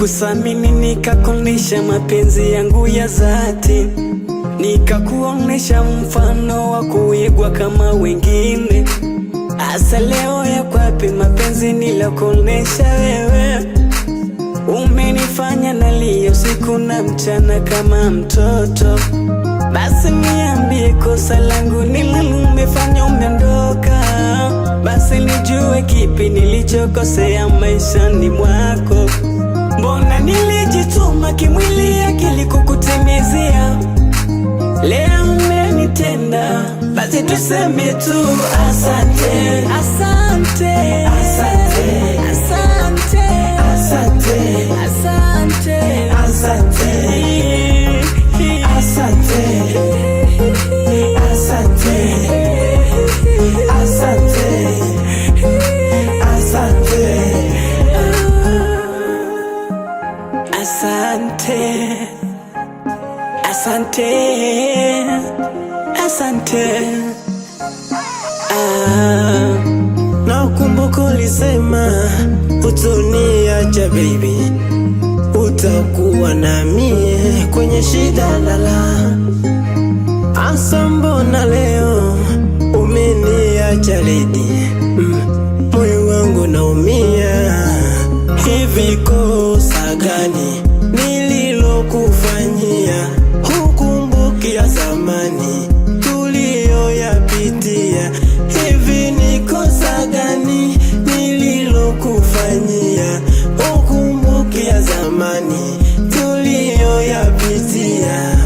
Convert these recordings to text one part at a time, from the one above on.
Nilikusamini nikakuonesha mapenzi yangu ya dhati, nikakuonesha mfano wa kuigwa kama wengine. Asa leo ya kwapi mapenzi nilokuonesha wewe? Umenifanya nalia usiku na mchana kama mtoto. Basi niambie kosa langu nini umefanya umeondoka? Basi nijue kipi nilichokosea maishani mwako. Mbona nilijituma kimwili akili kukutimizia, leo umenitenda. Basi tuseme tu asante, asante, asante, asante, asante, asante, asante, asante, asante, asante, asante. Na ukumbuka ulisema utoniacha baby, utakuwa na mie kwenye shida lala. Asa mbona leo umeniacha lady, moyo wangu naumia. Hivi kosa gani nililokufanyia? Hukumbuki ya zamani tuliyoyapitia. Hivi ni kosa gani nililokufanyia? Hukumbuki ya zamani tuliyoyapitia.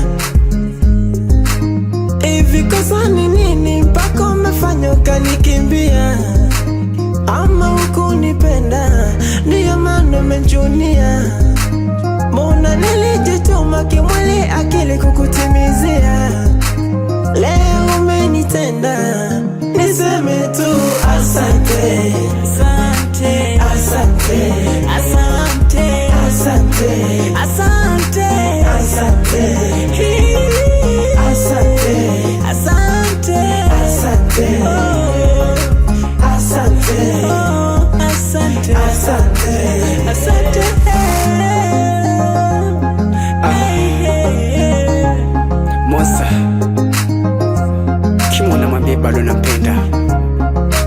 Hivi kosa ni nini mpaka umefanya ukanikimbia? Ama hukunipenda ndiyo maana umechunia? Mbona nilijituma kimwili akili kukutimizia, leo umenitenda. Niseme tu asante, Asante, asante, asante, asante, asante, asante, asante, asante, asante, asante, asante, asante. asante. Mosa kimona mwambie bado nampenda.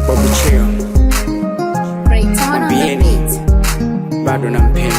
Babu Cheo mwambieni bado nampenda.